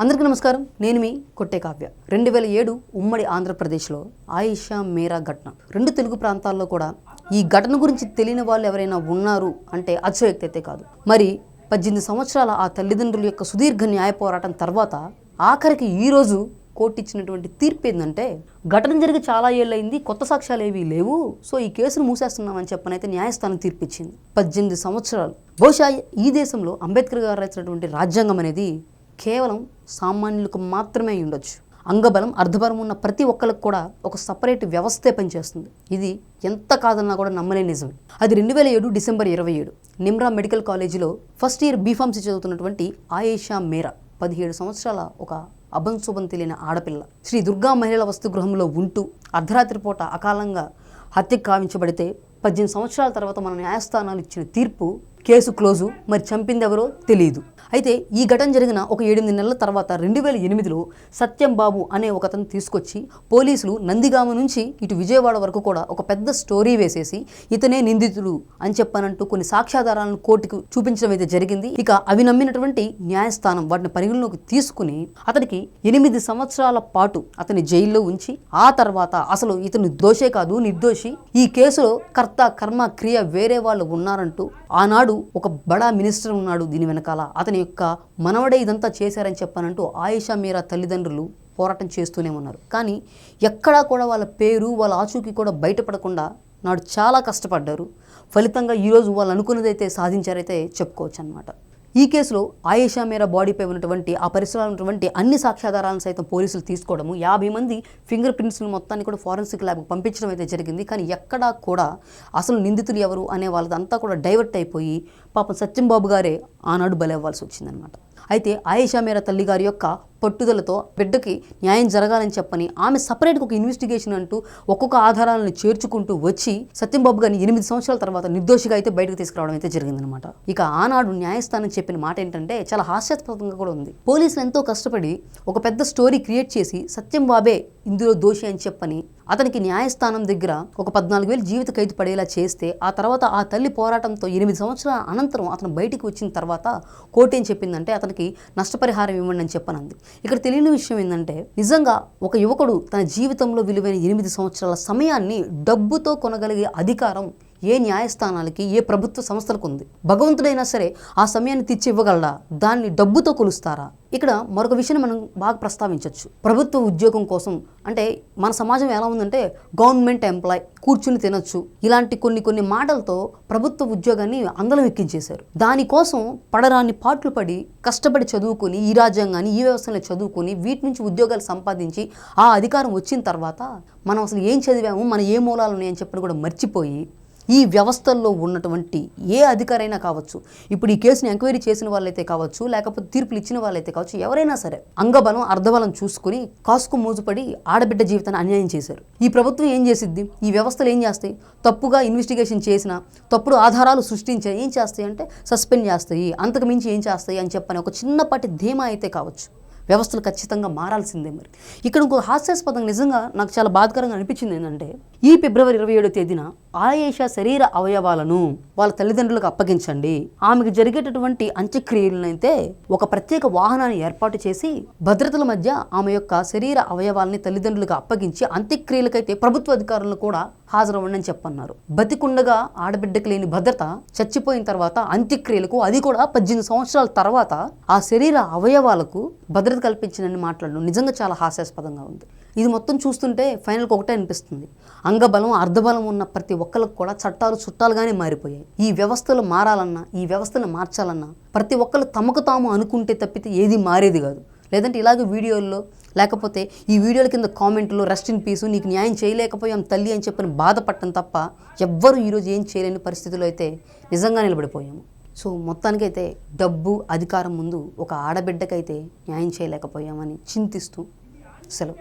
అందరికీ నమస్కారం. నేను మీ కొట్టే కావ్య. 2007 ఉమ్మడి ఆంధ్రప్రదేశ్లో ఆయిషా మేరా ఘటన. రెండు తెలుగు ప్రాంతాల్లో కూడా ఈ ఘటన గురించి తెలియని వాళ్ళు ఎవరైనా ఉన్నారు అంటే అతిశయోక్తి అయితే కాదు. మరి 18 సంవత్సరాల ఆ తల్లిదండ్రుల యొక్క సుదీర్ఘ న్యాయ పోరాటం తర్వాత ఆఖరికి ఈరోజు కోర్టు ఇచ్చినటువంటి తీర్పు ఏంటంటే, ఘటన జరిగి చాలా ఏళ్ళయింది, కొత్త సాక్ష్యాలు ఏవీ లేవు, సో ఈ కేసును మూసేస్తున్నామని చెప్పనైతే న్యాయస్థానం తీర్పిచ్చింది. 18 సంవత్సరాలు. బహుశా ఈ దేశంలో అంబేద్కర్ గారు రాసినటువంటి రాజ్యాంగం అనేది కేవలం సామాన్యులకు మాత్రమే ఉండొచ్చు. అంగబలం అర్ధబలం ఉన్న ప్రతి ఒక్కరికి కూడా ఒక సపరేట్ వ్యవస్థే పనిచేస్తుంది. ఇది ఎంత కాదన్నా కూడా నమ్మలేని నిజమే. అది 2007 డిసెంబర్ 27 నిమ్రా మెడికల్ కాలేజీలో ఫస్ట్ ఇయర్ బీఫార్మసీ చదువుతున్నటువంటి ఆయేషా మేరా 17 సంవత్సరాల ఒక అభంశుభం తెలియని ఆడపిల్ల శ్రీ దుర్గా మహిళల వసతి గృహంలో ఉంటూ అర్ధరాత్రి పూట అకాలంగా హత్యకు కావించబడితే 18 సంవత్సరాల తర్వాత మన న్యాయస్థానాలు ఇచ్చిన తీర్పు కేసు క్లోజు. మరి చంపింది ఎవరో తెలియదు. అయితే ఈ ఘటన జరిగిన ఒక 8 నెలల తర్వాత 2008లో సత్యం బాబు అనే ఒకతను తీసుకొచ్చి పోలీసులు నందిగామ నుంచి ఇటు విజయవాడ వరకు కూడా ఒక పెద్ద స్టోరీ వేసేసి ఇతనే నిందితుడు అని చెప్పనంటూ కొన్ని సాక్ష్యాధారాలను కోర్టుకు చూపించడం అయితే జరిగింది. ఇక అవి నమ్మినటువంటి న్యాయస్థానం వాటిని పరిగణలోకి తీసుకుని అతనికి 8 సంవత్సరాల పాటు అతని జైల్లో ఉంచి ఆ తర్వాత అసలు ఇతను దోషే కాదు నిర్దోషి, ఈ కేసులో కర్త కర్మ క్రియ వేరే వాళ్ళు ఉన్నారంటూ ఆనాడు ఒక బడా మినిస్టర్ ఉన్నాడు దీని వెనకాల, అతని యొక్క మనవడే ఇదంతా చేశారని చెప్పనంటూ ఆయేషా మేరా తల్లిదండ్రులు పోరాటం చేస్తూనే ఉన్నారు. కానీ ఎక్కడా కూడా వాళ్ళ పేరు వాళ్ళ ఆచూకీ కూడా బయటపడకుండా నాడు చాలా కష్టపడ్డారు. ఫలితంగా ఈరోజు వాళ్ళు అనుకున్నదైతే సాధించారైతే చెప్పుకోవచ్చు అన్నమాట. ఈ కేసులో ఆయేషా మేరా బాడీపై ఉన్నటువంటి ఆ పరిసరాలు ఉన్నటువంటి అన్ని సాక్ష్యాధారాలను సైతం పోలీసులు తీసుకోవడము, 50 మంది ఫింగర్ ప్రింట్స్ని మొత్తాన్ని కూడా ఫారెన్సిక్ ల్యాబ్కి పంపించడం అయితే జరిగింది. కానీ ఎక్కడా కూడా అసలు నిందితులు ఎవరు అనే వాళ్ళదంతా కూడా డైవర్ట్ అయిపోయి పాపం సత్యం బాబు గారే ఆనాడు బలవ్వాల్సి వచ్చిందనమాట. అయితే ఆయేషా మేరా తల్లి గారి యొక్క పట్టుదలతో బిడ్డకి న్యాయం జరగాలని చెప్పని ఆమె సపరేట్గా ఒక ఇన్వెస్టిగేషన్ అంటూ ఒక్కొక్క ఆధారాలను చేర్చుకుంటూ వచ్చి సత్యంబాబు గారిని 8 సంవత్సరాల తర్వాత నిర్దోషిగా అయితే బయటకు తీసుకురావడం అయితే జరిగిందనమాట. ఇక ఆనాడు న్యాయస్థానం చెప్పిన మాట ఏంటంటే చాలా హాస్యాస్పదంగా కూడా ఉంది. పోలీసులు ఎంతో కష్టపడి ఒక పెద్ద స్టోరీ క్రియేట్ చేసి సత్యంబాబే ఇందులో దోషి అని చెప్పని అతనికి న్యాయస్థానం దగ్గర ఒక 14,000 జీవిత ఖైదు పడేలా చేస్తే ఆ తర్వాత ఆ తల్లి పోరాటంతో 8 సంవత్సరాల అనంతరం అతను బయటికి వచ్చిన తర్వాత కోర్టు ఏం చెప్పిందంటే అతనికి నష్టపరిహారం ఇవ్వండి అని చెప్పనంది. ఇక్కడ తెలియని విషయం ఏంటంటే నిజంగా ఒక యువకుడు తన జీవితంలో విలువైన 8 సంవత్సరాల సమయాన్ని డబ్బుతో కొనగలిగే అధికారం ఏ న్యాయస్థానాలకి ఏ ప్రభుత్వ సంస్థలకు ఉంది? భగవంతుడైనా సరే ఆ సమయాన్ని తెచ్చి ఇవ్వగలడా? దాన్ని డబ్బుతో కొలుస్తారా? ఇక్కడ మరొక విషయాన్ని మనం బాగా ప్రస్తావించవచ్చు. ప్రభుత్వ ఉద్యోగం కోసం అంటే మన సమాజం ఎలా ఉందంటే గవర్నమెంట్ ఎంప్లాయ్ కూర్చుని తినొచ్చు ఇలాంటి కొన్ని మాటలతో ప్రభుత్వ ఉద్యోగాన్ని అందలం ఎక్కించేశారు. దానికోసం పడరాని పాటలు పడి కష్టపడి చదువుకొని ఈ రాజ్యాంగాన్ని ఈ వ్యవస్థలో చదువుకొని వీటి నుంచి ఉద్యోగాలు సంపాదించి ఆ అధికారం వచ్చిన తర్వాత మనం అసలు ఏం చదివాము, మన ఏ మూలాలు ఉన్నాయని చెప్పని కూడా మర్చిపోయి ఈ వ్యవస్థల్లో ఉన్నటువంటి ఏ అధికారైనా కావచ్చు, ఇప్పుడు ఈ కేసుని ఎంక్వైరీ చేసిన వాళ్ళైతే కావచ్చు, లేకపోతే తీర్పులు ఇచ్చిన వాళ్ళైతే కావచ్చు, ఎవరైనా సరే అంగబలం అర్ధబలం చూసుకుని కాసుకు మోజుపడి ఆడబిడ్డ జీవితాన్ని అన్యాయం చేశారు. ఈ ప్రభుత్వం ఏం చేసిద్ది? ఈ వ్యవస్థలు ఏం చేస్తాయి? తప్పుగా ఇన్వెస్టిగేషన్ చేసినా తప్పుడు ఆధారాలు సృష్టించా ఏం చేస్తాయి అంటే సస్పెండ్ చేస్తాయి, అంతకు మించి ఏం చేస్తాయి అని చెప్పని ఒక చిన్నపాటి ధీమా అయితే కావచ్చు. వ్యవస్థలు ఖచ్చితంగా మారాల్సిందే. మరి ఇక్కడ ఇంకో హాస్యాస్పదంగా నిజంగా నాకు చాలా బాధాకరంగా అనిపించింది ఏంటంటే ఈ ఫిబ్రవరి 27వ తేదీన ఆయేషా శరీర అవయవాలను వాళ్ళ తల్లిదండ్రులకు అప్పగించండి, ఆమెకు జరిగేటటువంటి అంత్యక్రియలను అయితే ఒక ప్రత్యేక వాహనాన్ని ఏర్పాటు చేసి భద్రతల మధ్య ఆమె యొక్క శరీర అవయవాలని తల్లిదండ్రులకు అప్పగించి అంత్యక్రియలకైతే ప్రభుత్వ అధికారులను కూడా హాజరవ్వండి అని చెప్పన్నారు. బతికుండగా ఆడబిడ్డకు లేని భద్రత చచ్చిపోయిన తర్వాత అంత్యక్రియలకు, అది కూడా 18 సంవత్సరాల తర్వాత ఆ శరీర అవయవాలకు భద్రత కల్పించిందని మాట్లాడడం నిజంగా చాలా హాస్యాస్పదంగా ఉంది. ఇది మొత్తం చూస్తుంటే ఫైనల్కి ఒకటే అనిపిస్తుంది, అంగబలం అర్ధబలం ఉన్న ప్రతి ఒక్కరికి కూడా చట్టాలు చుట్టాలుగానే మారిపోయాయి. ఈ వ్యవస్థలు మారాలన్నా ఈ వ్యవస్థను మార్చాలన్నా ప్రతి ఒక్కరు తమకు తాము అనుకుంటే తప్పితే ఏది మారేది కాదు. లేదంటే ఇలాగే వీడియోల్లో లేకపోతే ఈ వీడియోల కింద కామెంట్లో రెస్ట్ ఇన్ పీసు, నీకు న్యాయం చేయలేకపోయాం తల్లి అని చెప్పని బాధపడటం తప్ప ఎవ్వరూ ఈరోజు ఏం చేయలేని పరిస్థితిలో అయితే నిజంగా నిలబడిపోయాము. సో మొత్తానికైతే డబ్బు అధికారం ముందు ఒక ఆడబిడ్డకైతే న్యాయం చేయలేకపోయామని చింతిస్తూ సెలవు.